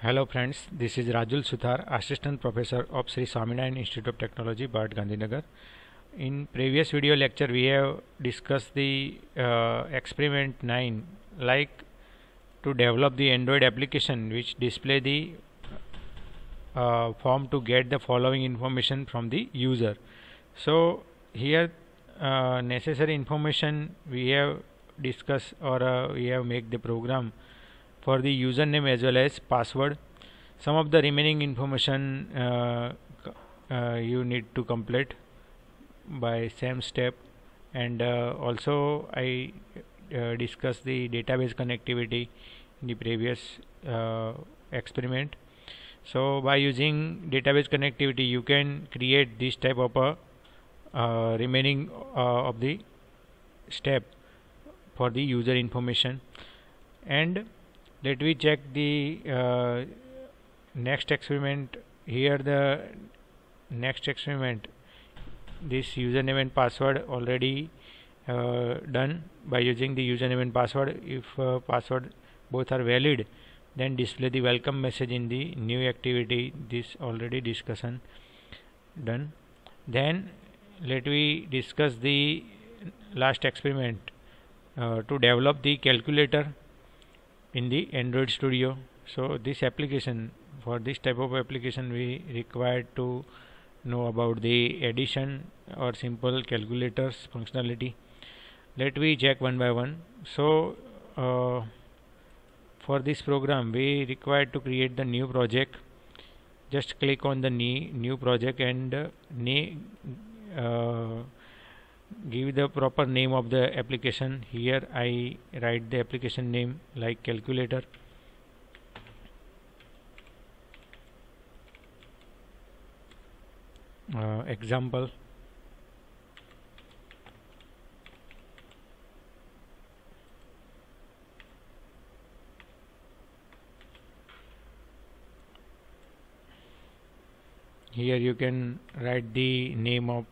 Hello friends, this is Rajul Suthar, Assistant Professor of Sri Swaminarayan Institute of Technology, Bhat Gandhinagar. In previous video lecture we have discussed the experiment 9, like to develop the Android application which display the form to get the following information from the user. So here necessary information we have discussed, or we have make the program for the username as well as password. Some of the remaining information you need to complete by same step, and also I discussed the database connectivity in the previous experiment. So by using database connectivity you can create this type of a remaining of the step for the user information. And let me check the next experiment. Here the next experiment, this username and password already done. By using the username and password, if password both are valid, then display the welcome message in the new activity. This already discussion done. Then let me discuss the last experiment to develop the calculator in the Android Studio. So this application, for this type of application we require to know about the addition or simple calculators functionality. Let me check one by one. So for this program we require to create the new project. Just click on the new project and give the proper name of the application. Here I write the application name like calculator. Example. Here you can write the name of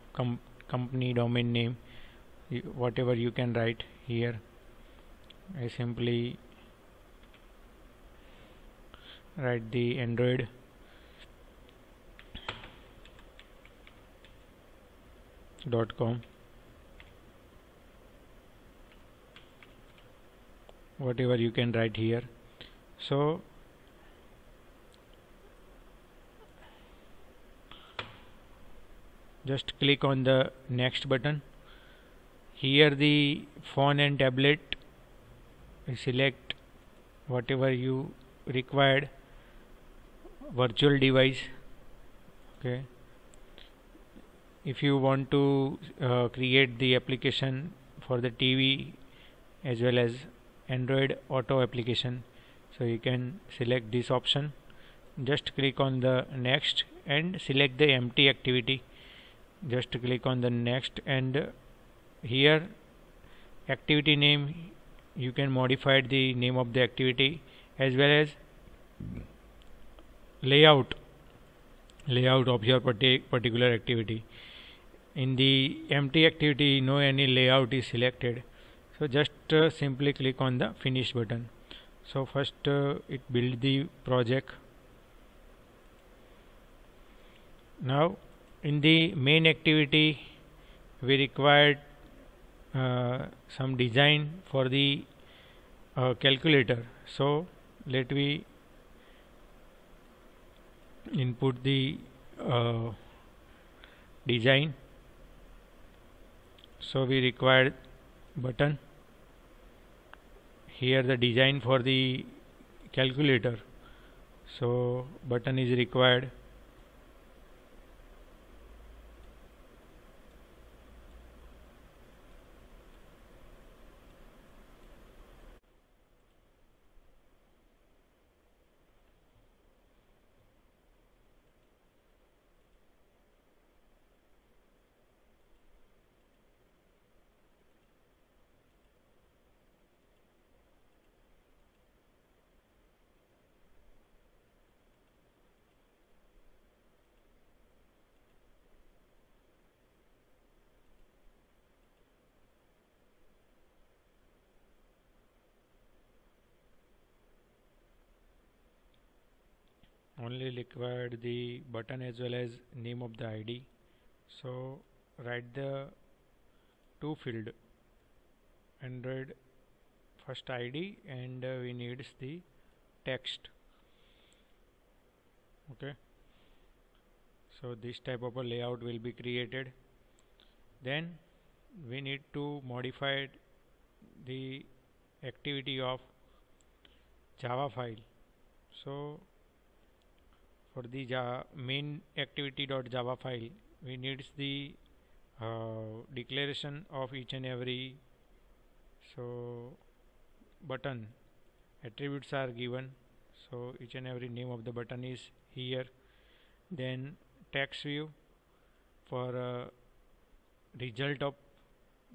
company, domain name, whatever you can write here. I simply write the android.com, whatever you can write here. So just click on the next button. Here the phone and tablet, select whatever you required virtual device. Okay, if you want to create the application for the TV as well as Android Auto application, so you can select this option. Just click on the next and select the empty activity. Just click on the next, and here activity name, you can modify the name of the activity as well as layout of your particular activity. In the empty activity no any layout is selected, so just simply click on the finish button. So first it build the project. Now in the main activity we required some design for the calculator. So let me input the design. So we required button. Here the design for the calculator, so button is required. only required the button as well as name of the ID. So write the two field, Android first ID, and we needs the text. Okay, so this type of a layout will be created. Then we need to modify the activity of Java file. So for the main activity.java file, we needs the declaration of each and every button. Attributes are given, so each and every name of the button is here. Then text view for result of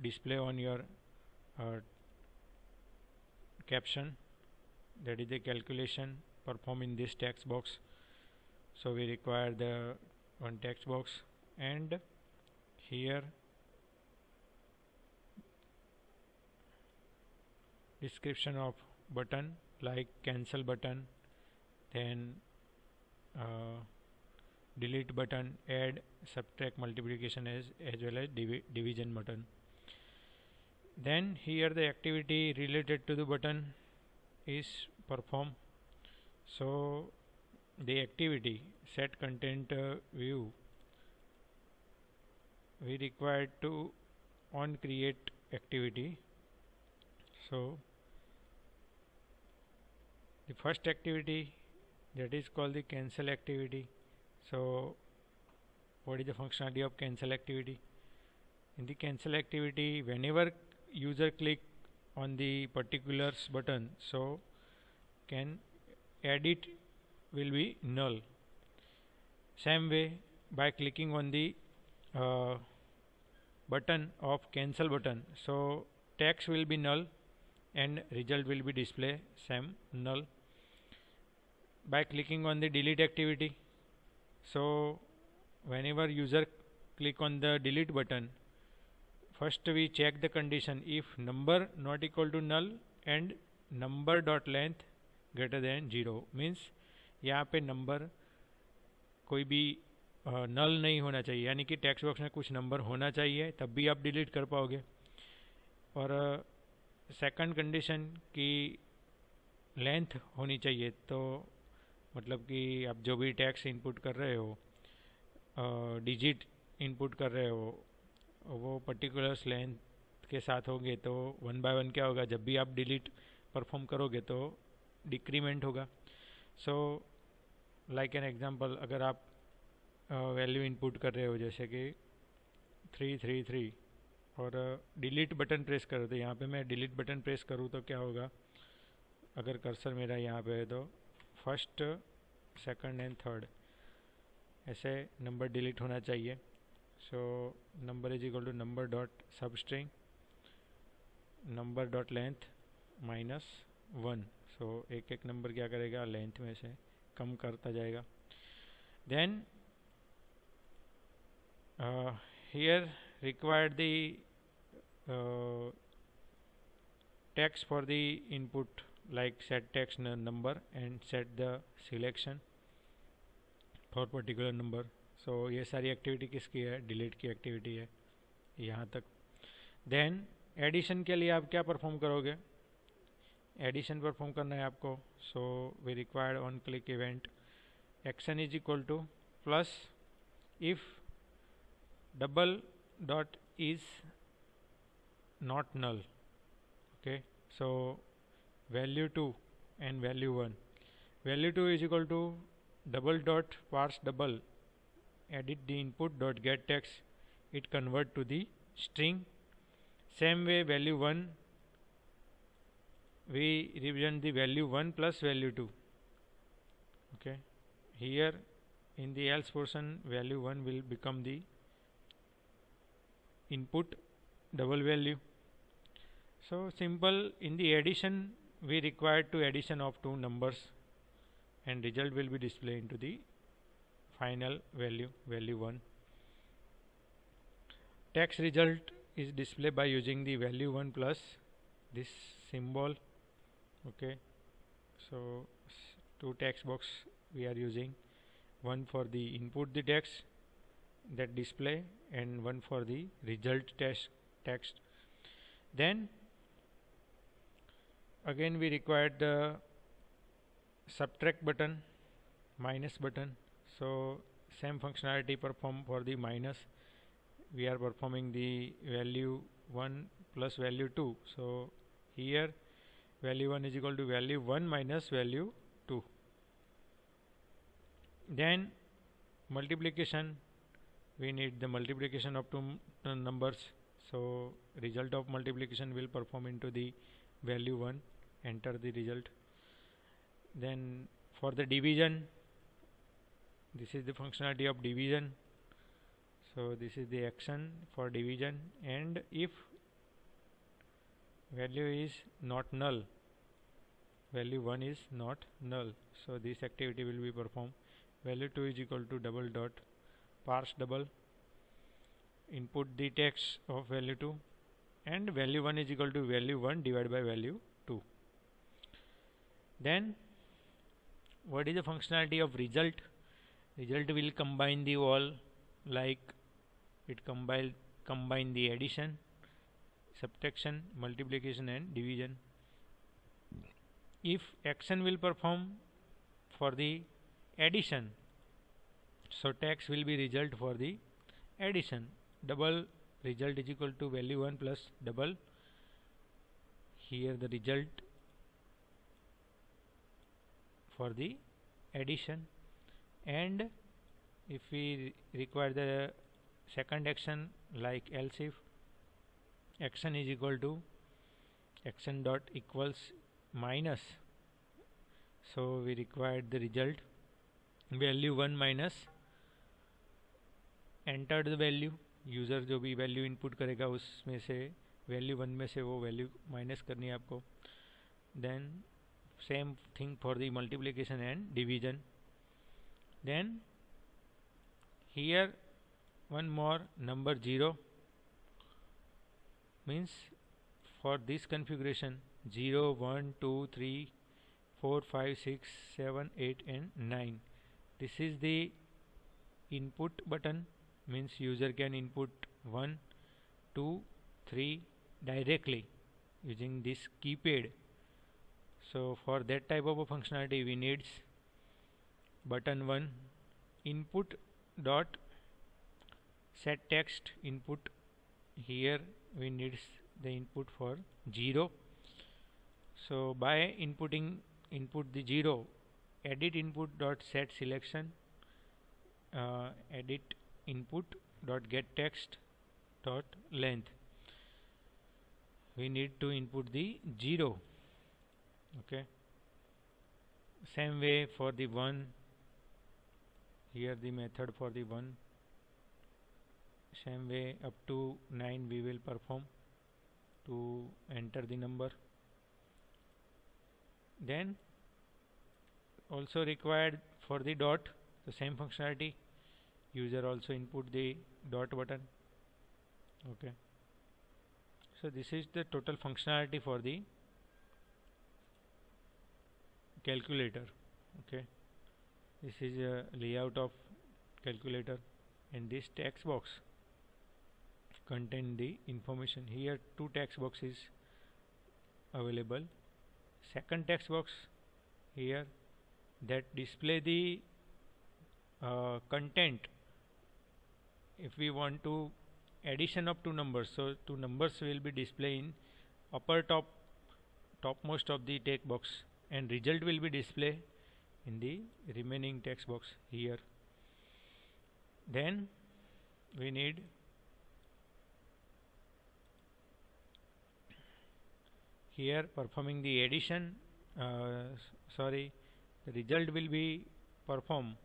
display on your caption, that is the calculation performed in this text box. So we require the one text box, and here description of button like cancel button, then delete button, add, subtract, multiplication as well as division button. Then here the activity related to the button is performed. So the activity set content view, we require to on create activity. So the first activity, that is called the cancel activity. So what is the functionality of cancel activity? In the cancel activity, whenever user click on the particulars button, so can edit will be null. Same way, by clicking on the button of cancel button, so text will be null and result will be display same null. By clicking on the delete activity, so whenever user click on the delete button, first we check the condition if number not equal to null and number dot length greater than 0, means यहाँ पे number कोई भी नल नहीं होना चाहिए, यानी कि text box में कुछ नंबर होना चाहिए, तब भी आप डिलीट कर पाओगे. और सेकंड कंडीशन की लेंथ होनी चाहिए, तो मतलब कि आप जो भी टेक्स्ट इनपुट कर रहे हो, डिजिट इनपुट कर रहे हो, वो पर्टिकुलर्स लेंथ के साथ होंगे, तो वन बाय वन क्या होगा, जब भी आप डिलीट परफॉर्म करोगे तो डिक्रीमेंट होगा. सो लाइक एन एग्जांपल, अगर आप वैल्यू इनपुट कर रहे हो जैसे कि 333 और डिलीट बटन प्रेस करो, तो यहाँ पे मैं डिलीट बटन प्रेस करूँ तो क्या होगा, अगर कर्सर मेरा यहाँ पे है तो फर्स्ट, सेकंड एंड थर्ड ऐसे नंबर डिलीट होना चाहिए. So number is equal to number dot substring number dot length -1. So एक एक नंबर क्या करेगा, लेंथ में से कम करता जाएगा. Then here required the text for the input like set text number and set the selection for particular number. So ये सारी एक्टिविटी किसकी है, डिलीट की एक्टिविटी है यहाँ तक. देन एडिशन के लिए आप क्या परफॉर्म करोगे, एडिशन परफॉर्म करना है आपको. So we required on click event action is equal to plus if double dot is not null. Okay, so value 2 and value 1. Value 2 is equal to double dot parse double, edit the input dot get text, it convert to the string. Same way value 1, we represent the value 1 plus value 2. Okay, here in the else portion value 1 will become the input double value. So simple. In the addition we require to addition of two numbers and result will be displayed into the final value 1. Text result is displayed by using the value 1 plus this symbol. Okay, so two text box we are using one for the input the text that display and one for the result text. Then again we require the subtract button, minus button. So same functionality perform for the minus. We are performing the value 1 plus value 2. So here value 1 is equal to value 1 minus value 2. Then multiplication, we need the multiplication of two numbers. So result of multiplication will perform into the value 1, enter the result. Then for the division, this is the functionality of division. So this is the action for division, and if value is not null, value 1 is not null, so this activity will be performed. Value 2 is equal to double dot parse double, input the text of value 2, and value 1 is equal to value 1 divided by value 2. Then what is the functionality of result? Result will combine the all, like it combine the addition, subtraction, multiplication and division. If action will perform for the addition, so text will be result for the addition. Double result is equal to value 1 plus double. Here the result for the addition. And if we require the second action, like else if action is equal to action dot equals minus, so we require the result value 1 minus, enter the value, user जो भी value input करेगा उसमें से value 1 में से वो value minus करनी है आपको. Then same thing for the multiplication and division. Then here one more number 0 means for this configuration 0 1 2 3 4 5 6 7 8 and 9, this is the input button, means user can input 1 2 3 directly using this keypad. So for that type of a functionality we needs button 1 input dot set text input. Here we need the input for 0. So by input the 0, edit input dot set selection, edit input dot get text dot length, we need to input the 0. Okay, same way for the 1, here the method for the 1, same way up to 9 we will perform to enter the number. Then also required for the dot, the same functionality, user also input the dot button. Okay, so this is the total functionality for the calculator. Okay, this is a layout of calculator, and this text box contain the information. Here two text boxes available. Second text box here that display the content. If we want to addition of two numbers, so two numbers will be displayed in upper topmost of the text box, and result will be displayed in the remaining text box here. Then we need here performing the addition, the result will be performed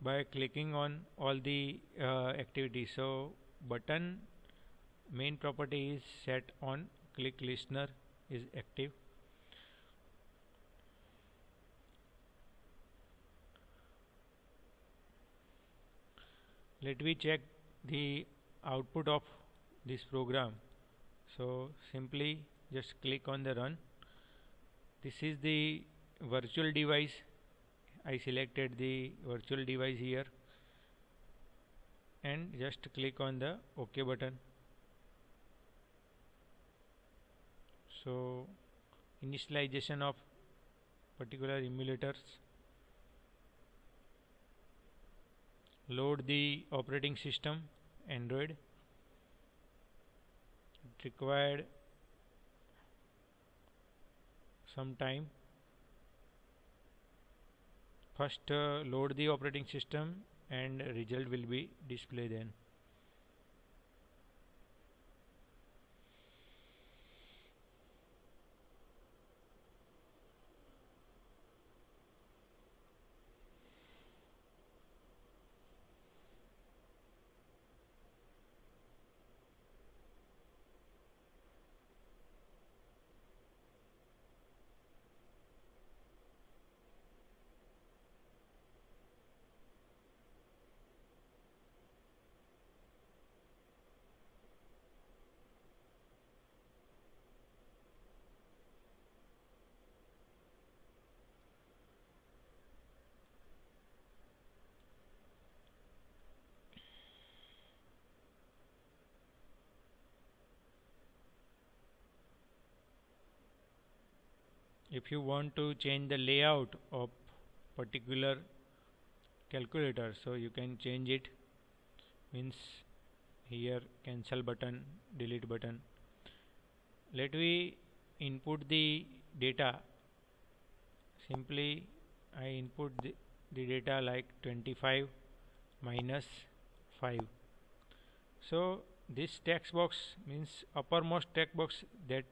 by clicking on all the activities. So button main property is set on, click listener is active. Let me check the output of this program. So simply just click on the run. This is the virtual device. I selected the virtual device here and just click on the OK button. So initialization of particular emulators, load the operating system Android. It required some time. First load the operating system and result will be displayed then. If you want to change the layout of particular calculator, so you can change it. Means here cancel button, delete button. Let me input the data. Simply I input the data like 25 minus 5. So this text box means uppermost text box that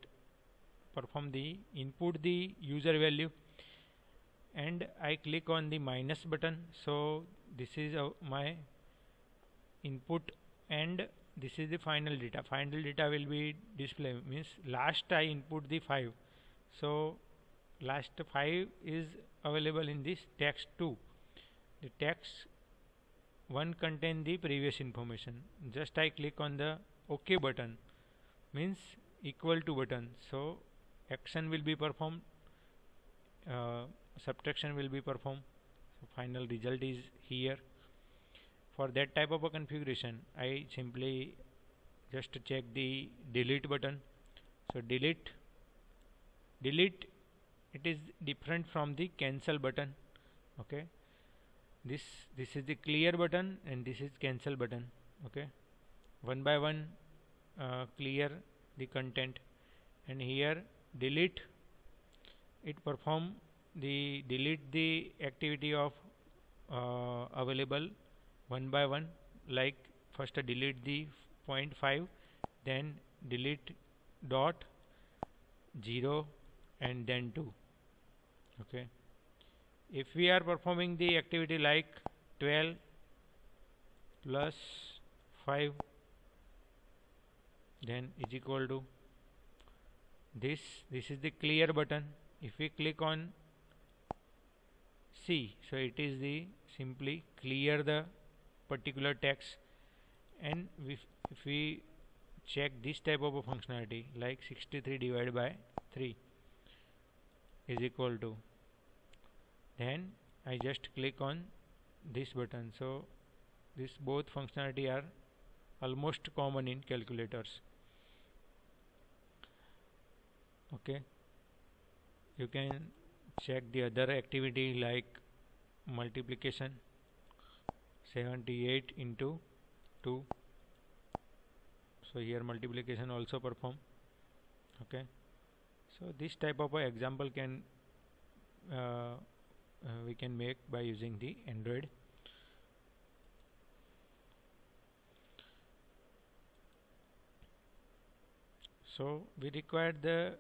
perform the input the user value, and I click on the minus button. So this is my input and this is the final data. Final data will be displayed, means last I input the 5, so last 5 is available in this text 2. The text 1 contain the previous information. Just I click on the OK button, means equal to button, so action will be performed, subtraction will be performed. So final result is here. For that type of a configuration, I simply just check the delete button. So delete, it is different from the cancel button. Okay, this is the clear button and this is cancel button. Okay, one by one clear the content, and here delete, it perform the delete the activity of available one by one, like first delete the 0.5, then delete dot 0 and then 2. Okay, if we are performing the activity like 12 plus 5 then is equal to this is the clear button. If we click on C, so it is the simply clear the particular text, and if we check this type of a functionality like 63 divided by 3 is equal to, then I just click on this button. So this both functionality are almost common in calculators. Okay, you can check the other activity like multiplication, 78 into 2. So here multiplication also perform. Okay, so this type of a example can we can make by using the Android. So we require the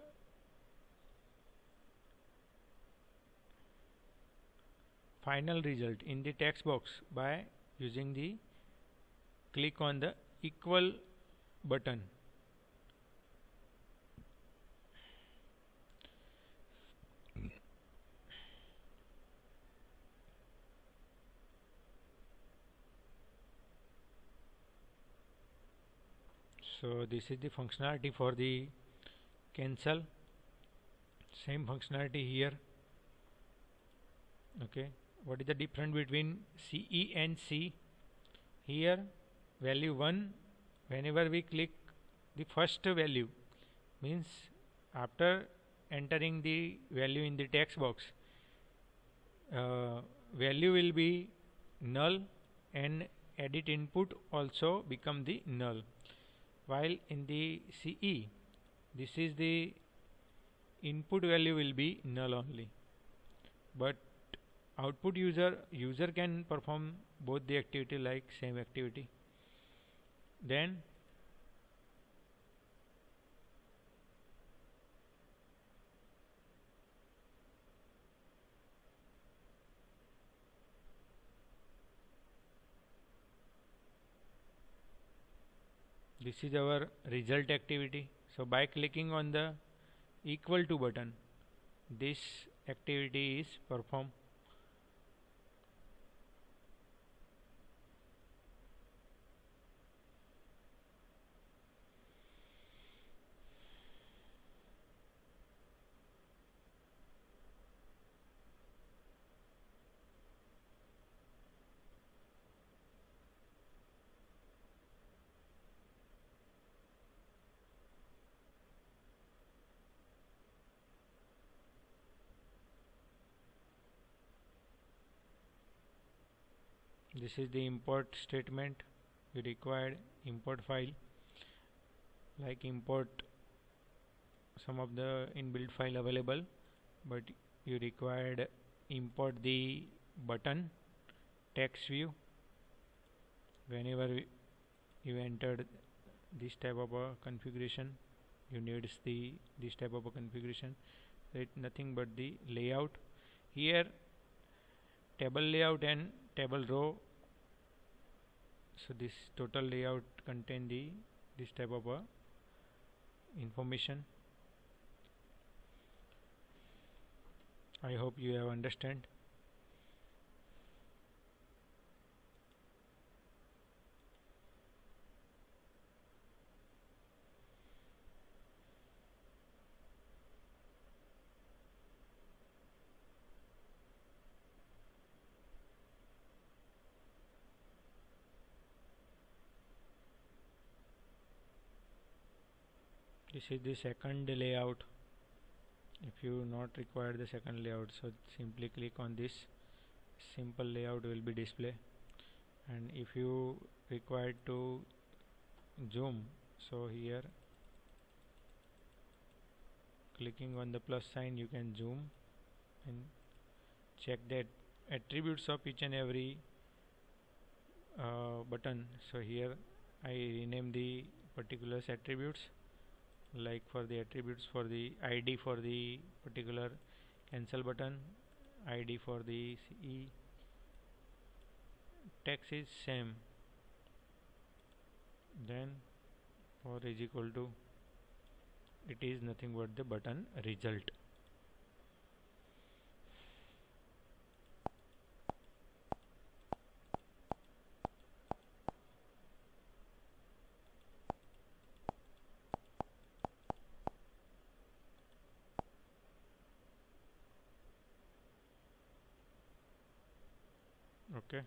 final result in the text box by using the click on the equal button. So this is the functionality for the cancel. Same functionality here. Okay, what is the difference between CE and C? Here value 1, whenever we click the first value, means after entering the value in the text box, value will be null and edit input also become the null, while in the CE this is the input value will be null only, but output user can perform both the activity like same activity. Then this is our result activity. So by clicking on the equal to button, this activity is performed. This is the import statement. We required import file, like import some of the inbuilt file available, but you required import the button text view. Whenever you entered this type of a configuration, you need this type of a configuration. It's nothing but the layout. Here table layout and table row. So this total layout contain this type of a information. I hope you have understand. This is the second layout. If you not require the second layout, so simply click on this, simple layout will be display. And if you require to zoom, so here clicking on the plus sign you can zoom and check that attributes of each and every button. So here I rename the particulars attributes, like for the attributes for the ID for the particular cancel button, ID for the CE, text is same, then for is equal to, it is nothing but the button result. Okay.